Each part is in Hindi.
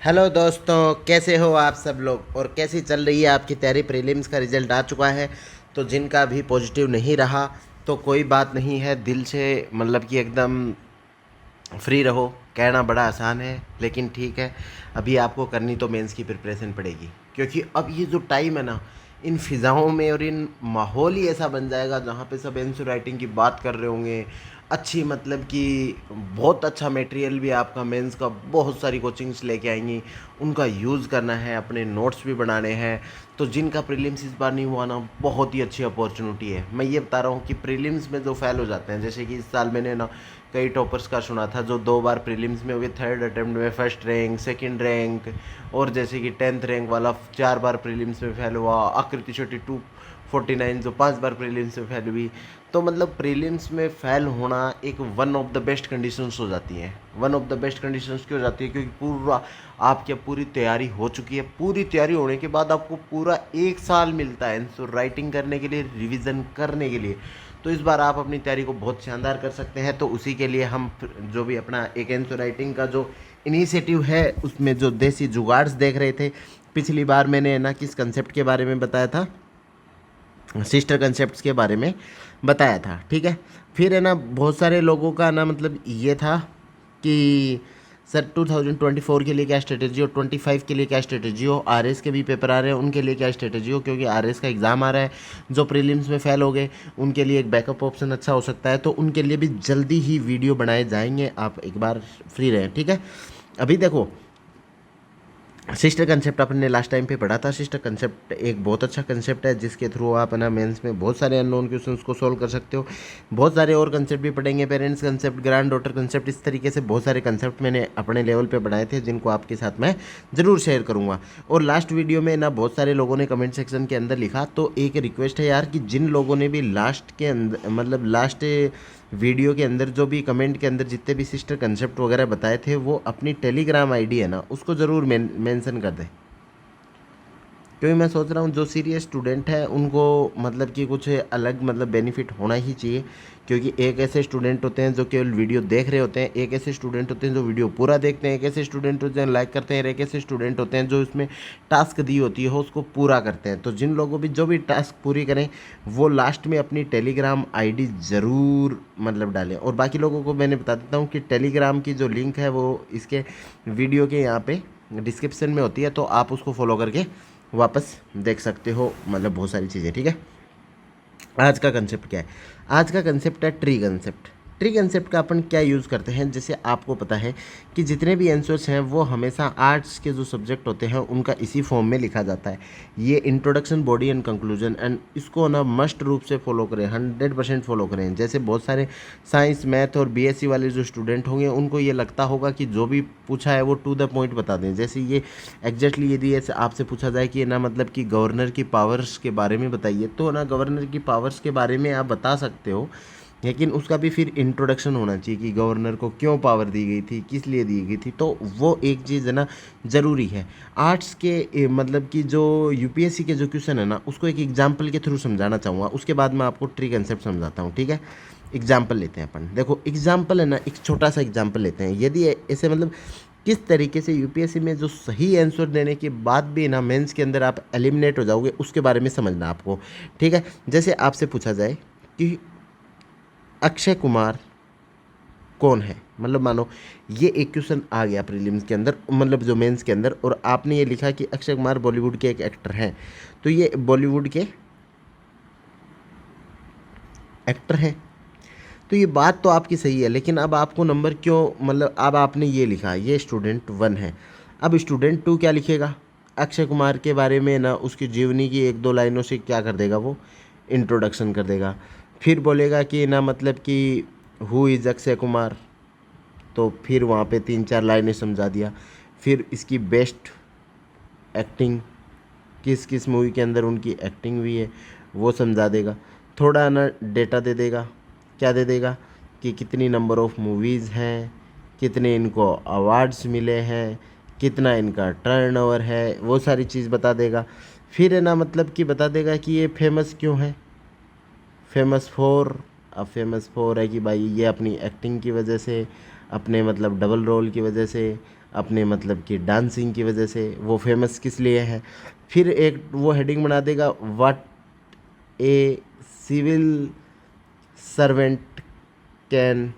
हेलो दोस्तों, कैसे हो आप सब लोग और कैसी चल रही है आपकी तैयारी। प्रीलिम्स का रिजल्ट आ चुका है, तो जिनका भी पॉजिटिव नहीं रहा तो कोई बात नहीं है। दिल से मतलब कि एकदम फ्री रहो। कहना बड़ा आसान है लेकिन ठीक है, अभी आपको करनी तो मेंस की प्रिपरेशन पड़ेगी, क्योंकि अब ये जो टाइम है ना, इन फिज़ाओं में और इन माहौल ही ऐसा बन जाएगा जहाँ पे सब एंसर राइटिंग की बात कर रहे होंगे। अच्छी मतलब कि बहुत अच्छा मटेरियल भी आपका मेंस का बहुत सारी कोचिंग्स लेके आएंगी, उनका यूज़ करना है, अपने नोट्स भी बनाने हैं। तो जिनका प्रीलिम्स इस बार नहीं हुआ ना, बहुत ही अच्छी अपॉर्चुनिटी है। मैं ये बता रहा हूँ कि प्रीलिम्स में जो फेल हो जाते हैं, जैसे कि इस साल मैंने ना कई टॉपर्स का सुना था जो 2 बार प्रीलिम्स में हुए, थर्ड अटेम्प्ट में फर्स्ट रैंक, सेकंड रैंक, और जैसे कि 10th रैंक वाला 4 बार प्रीलिम्स में फेल हुआ। आकृति छोटी 249 जो 5 बार प्रीलिम्स में फेल हुई। तो मतलब प्रीलिम्स में फेल होना एक one of the best conditions हो जाती हैं। One of the best conditions क्यों हो जाती है? क्योंकि पूरा आपकी पूरी तैयारी हो चुकी है। पूरी तैयारी होने के बाद आपको पूरा 1 साल मिलता है आंसर राइटिंग करने के लिए, रिवीजन करने के लिए। तो इस बार आप अपनी तैयारी को बहुत शानदार कर सकते हैं। तो उसी के लिए हम जो भी अपना एक आंसर राइटिंग का जो इनिशिएटिव है, उसमें जो देसी जुगाड़ देख रहे थे। पिछली बार मैंने ना किस कंसेप्ट के बारे में बताया था, सिस्टर कंसेप्ट्स के बारे में बताया था, ठीक है। फिर है ना बहुत सारे लोगों का ना मतलब ये था कि सर 2024 के लिए क्या स्ट्रेटेजी हो, 25 के लिए क्या स्ट्रेटेजी हो, आरएस के भी पेपर आ रहे हैं उनके लिए क्या स्ट्रेटेजी हो, क्योंकि आरएस का एग्ज़ाम आ रहा है। जो प्रीलिम्स में फेल हो गए उनके लिए एक बैकअप ऑप्शन अच्छा हो सकता है, तो उनके लिए भी जल्दी ही वीडियो बनाए जाएंगे। आप एक बार फ्री रहें, ठीक है। अभी देखो, सिस्टर कंसेप्ट आपने लास्ट टाइम पे पढ़ा था। सिस्टर कंसेप्ट एक बहुत अच्छा कंसेप्ट है जिसके थ्रू आप ना मेंस में बहुत सारे अननोन क्वेश्चंस को सोल्व कर सकते हो। बहुत सारे और कंसेप्ट भी पढ़ेंगे, parents concept, grand daughter concept, इस तरीके से बहुत सारे कंसेप्ट मैंने अपने लेवल पे पढ़ाए थे जिनको आपके साथ मैं ज़रूर शेयर करूँगा। और लास्ट वीडियो में ना बहुत सारे लोगों ने कमेंट सेक्शन के अंदर लिखा, तो एक रिक्वेस्ट है यार कि जिन लोगों ने भी लास्ट के अंदर मतलब लास्ट वीडियो के अंदर जो भी कमेंट के अंदर जितने भी सिस्टर कंसेप्ट वगैरह बताए थे, वो अपनी टेलीग्राम आईडी है ना उसको ज़रूर मेंशन कर दें। क्योंकि मैं सोच रहा हूँ जो सीरियस स्टूडेंट है उनको मतलब कि कुछ अलग मतलब बेनिफिट होना ही चाहिए। क्योंकि एक ऐसे स्टूडेंट होते हैं जो केवल वीडियो देख रहे होते हैं, एक ऐसे स्टूडेंट होते हैं जो वीडियो पूरा देखते हैं, एक ऐसे स्टूडेंट होते हैं लाइक करते हैं, एक ऐसे स्टूडेंट होते हैं जो इसमें टास्क दी होती है उसको पूरा करते हैं। तो जिन लोगों भी जो भी टास्क पूरी करें वो लास्ट में अपनी टेलीग्राम आईडी ज़रूर मतलब डालें। और बाकी लोगों को मैंने बता देता हूँ कि टेलीग्राम की जो लिंक है वो इसके वीडियो के यहाँ पे डिस्क्रिप्शन में होती है, तो आप उसको फॉलो करके वापस देख सकते हो मतलब बहुत सारी चीज़ें, ठीक है। आज का कंसेप्ट क्या है? आज का कंसेप्ट है ट्री कंसेप्ट। ट्री कंसेप्ट का अपन क्या यूज़ करते हैं, जैसे आपको पता है कि जितने भी आंसर्स हैं वो हमेशा आर्ट्स के जो सब्जेक्ट होते हैं उनका इसी फॉर्म में लिखा जाता है। ये introduction, body and conclusion, and इसको ना मस्ट रूप से फॉलो करें, 100% फॉलो करें। जैसे बहुत सारे साइंस, मैथ और बीएससी वाले जो स्टूडेंट होंगे उनको ये लगता होगा कि जो भी पूछा है वो टू द पॉइंट बता दें। जैसे ये एग्जैक्टली यदि ऐसे आपसे पूछा जाए कि ना मतलब कि गवर्नर की पावर्स के बारे में बताइए, तो ना गवर्नर की पावर्स के बारे में आप बता सकते हो, लेकिन उसका भी फिर इंट्रोडक्शन होना चाहिए कि गवर्नर को क्यों पावर दी गई थी, किस लिए दी गई थी। तो वो एक चीज़ है ना ज़रूरी है। आर्ट्स के मतलब कि जो यूपीएससी के जो क्वेश्चन है ना उसको एक एग्जाम्पल के थ्रू समझाना चाहूँगा, उसके बाद मैं आपको ट्री कंसेप्ट समझाता हूँ, ठीक है। एग्जाम्पल लेते हैं अपन। देखो एग्जाम्पल है ना, एक छोटा सा एग्जाम्पल लेते हैं। यदि ऐसे मतलब किस तरीके से यूपीएससी में जो सही आंसर देने के बाद भी ना मेंस के अंदर आप एलिमिनेट हो जाओगे, उसके बारे में समझना आपको, ठीक है। जैसे आपसे पूछा जाए कि अक्षय कुमार कौन है, मतलब मानो ये एक क्वेश्चन आ गया प्रीलिम्स के अंदर, मतलब जो मेंस के अंदर, और आपने ये लिखा कि अक्षय कुमार बॉलीवुड के एक एक्टर हैं। तो ये बॉलीवुड के एक्टर हैं, तो ये बात तो आपकी सही है, लेकिन अब आपको नंबर क्यों मतलब अब आपने ये लिखा, ये स्टूडेंट 1 है। अब स्टूडेंट 2 क्या लिखेगा? अक्षय कुमार के बारे में ना उसकी जीवनी की 1-2 लाइनों से क्या कर देगा, वो इंट्रोडक्शन कर देगा। फिर बोलेगा कि ना मतलब कि हु इज़ अक्षय कुमार, तो फिर वहाँ पे 3-4 लाइनें समझा दिया। फिर इसकी बेस्ट एक्टिंग, किस किस मूवी के अंदर उनकी एक्टिंग हुई है वो समझा देगा। थोड़ा ना डेटा दे देगा, क्या दे देगा कि कितनी नंबर ऑफ़ मूवीज़ हैं, कितने इनको अवार्ड्स मिले हैं, कितना इनका टर्नओवर है, वो सारी चीज़ बता देगा। फिर है ना मतलब कि बता देगा कि ये फेमस क्यों है, फेमस फॉर, अब फेमस फॉर है कि भाई ये अपनी एक्टिंग की वजह से, अपने मतलब डबल रोल की वजह से, अपने मतलब कि डांसिंग की वजह से। वो फेमस किस लिए है? फिर एक वो हेडिंग बना देगा, what a civil servant can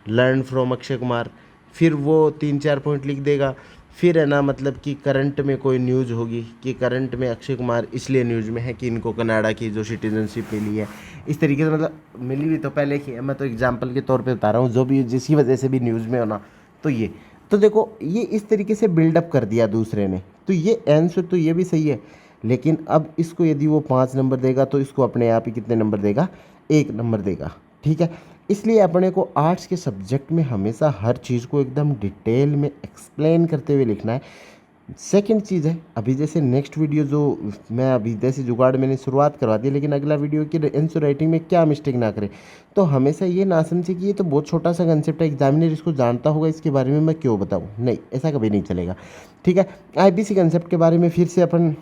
learn from Akshay Kumar. फिर वो 3-4 पॉइंट लिख देगा। फिर है ना मतलब कि करंट में कोई न्यूज़ होगी कि करंट में अक्षय कुमार इसलिए न्यूज़ में है कि इनको कनाडा की जो सिटीजनशिप मिली है, इस तरीके से मतलब मिली भी तो पहले की है, मैं तो एग्जांपल के तौर पे बता रहा हूँ, जो भी जिसकी वजह से भी न्यूज़ में होना। तो ये तो देखो ये इस तरीके से बिल्डअप कर दिया दूसरे ने, तो ये आंसर तो ये भी सही है। लेकिन अब इसको यदि वो 5 नंबर देगा तो इसको अपने आप ही कितने नंबर देगा? 1 नंबर देगा। ठीक है, इसलिए अपने को आर्ट्स के सब्जेक्ट में हमेशा हर चीज़ को एकदम डिटेल में एक्सप्लेन करते हुए लिखना है। सेकंड चीज़ है, अभी जैसे नेक्स्ट वीडियो जो मैं अभी जैसे जुगाड़ मैंने शुरुआत करवा दी, लेकिन अगला वीडियो की आंसर राइटिंग में क्या मिस्टेक ना करे। तो हमेशा ये ना समझे कि ये तो बहुत छोटा सा कंसेप्ट है, एग्जामिनर इसको जानता होगा, इसके बारे में मैं क्यों बताऊँ। नहीं, ऐसा कभी नहीं चलेगा। ठीक है, आईबीसी कंसेप्ट के बारे में फिर से अपन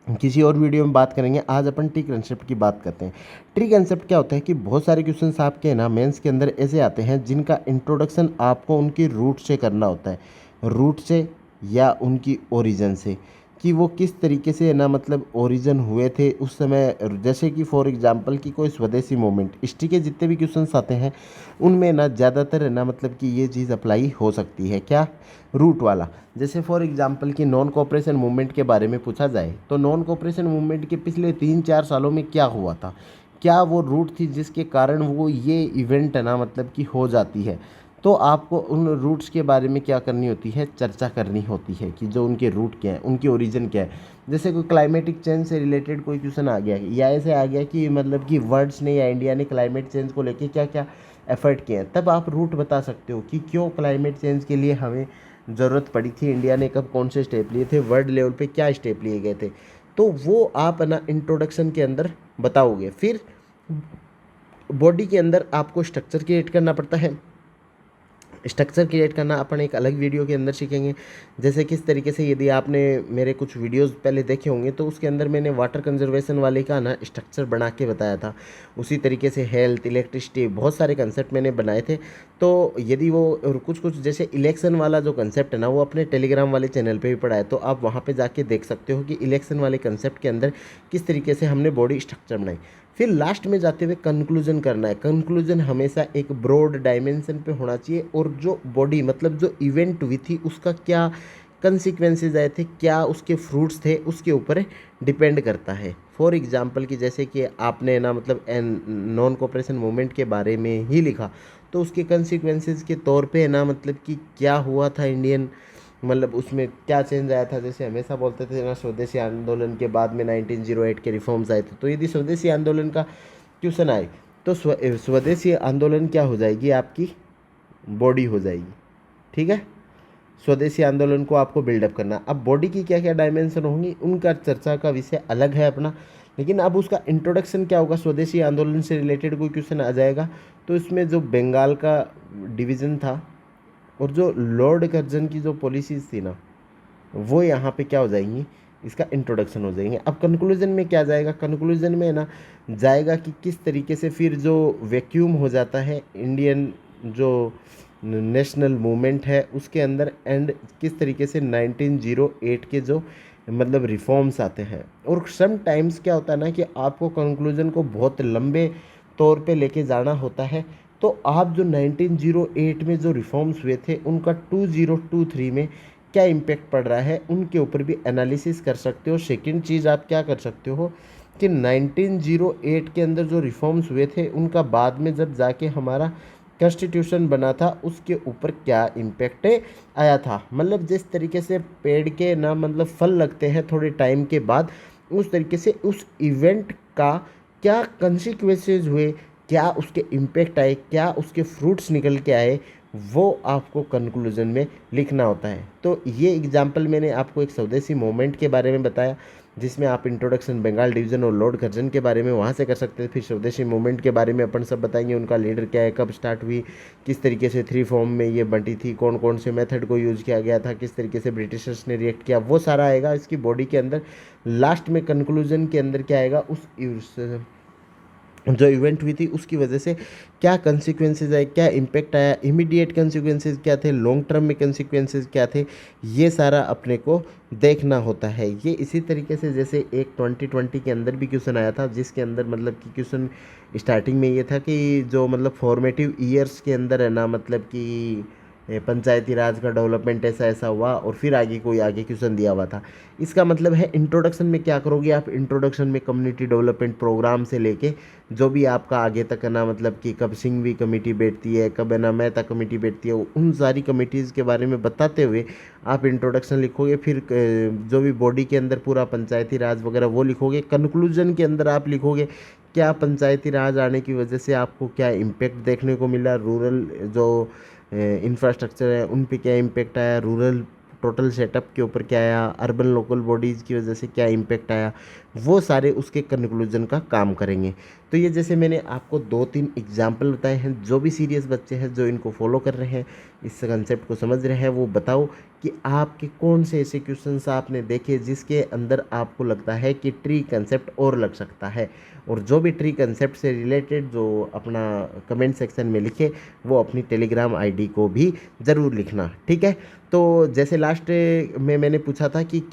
किसी और वीडियो में बात करेंगे। आज अपन ट्री कंसेप्ट की बात करते हैं। ट्री कंसेप्ट क्या होता है कि बहुत सारे क्वेश्चंस आपके ना मेंस के अंदर ऐसे आते हैं जिनका इंट्रोडक्शन आपको उनकी रूट से करना होता है, रूट से या उनकी ओरिजिन से, कि वो किस तरीके से ना मतलब ओरिजिन हुए थे उस समय। जैसे कि फॉर एग्जांपल कि कोई स्वदेशी मूवमेंट, हिस्ट्री के जितने भी क्वेश्चंस आते हैं उनमें ना ज़्यादातर ना मतलब कि ये चीज़ अप्लाई हो सकती है, क्या? रूट वाला। जैसे फॉर एग्जांपल कि नॉन कोऑपरेशन मूवमेंट के बारे में पूछा जाए तो नॉन कोऑपरेशन मूवमेंट के पिछले 3-4 सालों में क्या हुआ था, क्या वो रूट थी जिसके कारण वो ये इवेंट है ना मतलब कि हो जाती है। तो आपको उन रूट्स के बारे में क्या करनी होती है? चर्चा करनी होती है कि जो उनके रूट क्या है, उनकी ओरिजिन क्या है। जैसे कोई क्लाइमेटिक चेंज से रिलेटेड कोई क्वेश्चन आ गया या ऐसे आ गया कि मतलब कि वर्ल्ड्स ने या इंडिया ने क्लाइमेट चेंज को लेके क्या क्या एफर्ट किए हैं, तब आप रूट बता सकते हो कि क्यों क्लाइमेट चेंज के लिए हमें ज़रूरत पड़ी थी, इंडिया ने कब कौन से स्टेप लिए थे, वर्ल्ड लेवल पे क्या स्टेप लिए गए थे। तो वो आप ना इंट्रोडक्शन के अंदर बताओगे। फिर बॉडी के अंदर आपको स्ट्रक्चर क्रिएट करना पड़ता है। स्ट्रक्चर क्रिएट करना अपन एक अलग वीडियो के अंदर सीखेंगे। जैसे किस तरीके से, यदि आपने मेरे कुछ वीडियोस पहले देखे होंगे तो उसके अंदर मैंने वाटर कंजर्वेशन वाले का ना स्ट्रक्चर बना के बताया था। उसी तरीके से हेल्थ, इलेक्ट्रिसिटी, बहुत सारे कंसेप्ट मैंने बनाए थे। तो यदि वो और कुछ कुछ जैसे इलेक्शन वाला जो कंसेप्ट है ना, वो अपने टेलीग्राम वाले चैनल पर भी पढ़ा है, तो आप वहाँ पर जाके देख सकते हो कि इलेक्शन वाले कंसेप्ट के अंदर किस तरीके से हमने बॉडी स्ट्रक्चर बनाई। फिर लास्ट में जाते हुए कंक्लूजन करना है। कंक्लूजन हमेशा एक ब्रॉड डायमेंशन पे होना चाहिए, और जो बॉडी मतलब जो इवेंट हुई थी उसका क्या कंसिक्वेंसेज आए थे, क्या उसके फ्रूट्स थे, उसके ऊपर डिपेंड करता है। फॉर एग्जांपल कि जैसे कि आपने ना मतलब नॉन कोऑपरेशन मूवमेंट के बारे में ही लिखा, तो उसके कंसिक्वेंसेज के तौर पे ना मतलब कि क्या हुआ था इंडियन, मतलब उसमें क्या चेंज आया था। जैसे हमेशा बोलते थे ना स्वदेशी आंदोलन के बाद में 1908 के रिफॉर्म्स आए थे, तो यदि स्वदेशी आंदोलन का क्वेश्चन आए तो स्वदेशी आंदोलन क्या हो जाएगी? आपकी बॉडी हो जाएगी। ठीक है, स्वदेशी आंदोलन को आपको बिल्डअप करना। अब बॉडी की क्या क्या डायमेंशन होंगी उनका चर्चा का विषय अलग है अपना, लेकिन अब उसका इंट्रोडक्शन क्या होगा? स्वदेशी आंदोलन से रिलेटेड कोई क्वेश्चन आ जाएगा तो इसमें जो बंगाल का डिवीज़न था और जो लॉर्ड कर्जन की जो पॉलिसीज़ थी ना, वो यहाँ पे क्या हो जाएंगी? इसका इंट्रोडक्शन हो जाएंगे। अब कंक्लूजन में क्या जाएगा? कंक्लूजन में ना जाएगा कि किस तरीके से फिर जो वैक्यूम हो जाता है इंडियन जो नेशनल मूवमेंट है उसके अंदर, एंड किस तरीके से 1908 के जो मतलब रिफॉर्म्स आते हैं। और सम टाइम्स क्या होता है ना कि आपको कंक्लूजन को बहुत लंबे तौर पे लेके जाना होता है, तो आप जो 1908 में जो रिफॉर्म्स हुए थे उनका 2023 में क्या इम्पेक्ट पड़ रहा है उनके ऊपर भी एनालिसिस कर सकते हो। सेकंड चीज़ आप क्या कर सकते हो कि 1908 के अंदर जो रिफॉर्म्स हुए थे उनका बाद में जब जाके हमारा कॉन्स्टिट्यूशन बना था उसके ऊपर क्या इम्पेक्ट आया था। मतलब जिस तरीके से पेड़ के ना मतलब फल लगते हैं थोड़े टाइम के बाद, उस तरीके से उस इवेंट का क्या कंसिक्वेंसेज हुए, क्या उसके इम्पेक्ट आए, क्या उसके फ्रूट्स निकल के आए, वो आपको कंक्लूजन में लिखना होता है। तो ये एग्जाम्पल मैंने आपको एक स्वदेशी मूवमेंट के बारे में बताया, जिसमें आप इंट्रोडक्शन बंगाल डिवीज़न और लॉर्ड कर्जन के बारे में वहाँ से कर सकते थे। फिर स्वदेशी मूवमेंट के बारे में अपन सब बताएंगे, उनका लीडर क्या है, कब स्टार्ट हुई, किस तरीके से 3 फॉर्म में ये बंटी थी, कौन कौन से मेथड को यूज़ किया गया था, किस तरीके से ब्रिटिशर्स ने रिएक्ट किया, वो सारा आएगा इसकी बॉडी के अंदर। लास्ट में कंक्लूजन के अंदर क्या आएगा? उस जो इवेंट हुई थी उसकी वजह से क्या कंसिक्वेंसेस आए, क्या इम्पैक्ट आया, इमीडिएट कंसिक्वेंसेस क्या थे, लॉन्ग टर्म में कंसिक्वेंसेस क्या थे, ये सारा अपने को देखना होता है। ये इसी तरीके से जैसे एक 2020 के अंदर भी क्वेश्चन आया था, जिसके अंदर मतलब कि क्वेश्चन स्टार्टिंग में ये था कि जो मतलब फॉर्मेटिव ईयर्स के अंदर है ना, मतलब कि पंचायती राज का डेवलपमेंट ऐसा ऐसा हुआ, और फिर आगे कोई आगे क्वेश्चन दिया हुआ था। इसका मतलब है इंट्रोडक्शन में क्या करोगे आप, इंट्रोडक्शन में कम्युनिटी डेवलपमेंट प्रोग्राम से लेके जो भी आपका आगे तक है ना, मतलब कि कब सिंघवी कमेटी बैठती है, कब है ना मेहता कमेटी बैठती है, उन सारी कमेटीज़ के बारे में बताते हुए आप इंट्रोडक्शन लिखोगे। फिर जो भी बॉडी के अंदर पूरा पंचायती राज वगैरह वो लिखोगे। कंक्लूजन के अंदर आप लिखोगे क्या पंचायती राज आने की वजह से आपको क्या इम्पेक्ट देखने को मिला, रूरल जो इंफ्रास्ट्रक्चर है उन पे क्या इम्पेक्ट आया, रूरल टोटल सेटअप के ऊपर क्या आया, अर्बन लोकल बॉडीज़ की वजह से क्या इम्पेक्ट आया, वो सारे उसके कंक्लूजन का काम करेंगे। तो ये जैसे मैंने आपको 2-3 एग्जाम्पल बताए हैं, जो भी सीरियस बच्चे हैं जो इनको फॉलो कर रहे हैं, इस कंसेप्ट को समझ रहे हैं, वो बताओ कि आपके कौन से ऐसे क्वेश्चंस आपने देखे जिसके अंदर आपको लगता है कि ट्री कंसेप्ट और लग सकता है। और जो भी ट्री कंसेप्ट से रिलेटेड जो अपना कमेंट सेक्शन में लिखे, वो अपनी टेलीग्राम आईडी को भी ज़रूर लिखना, ठीक है। तो जैसे लास्ट में मैंने पूछा था कि क्या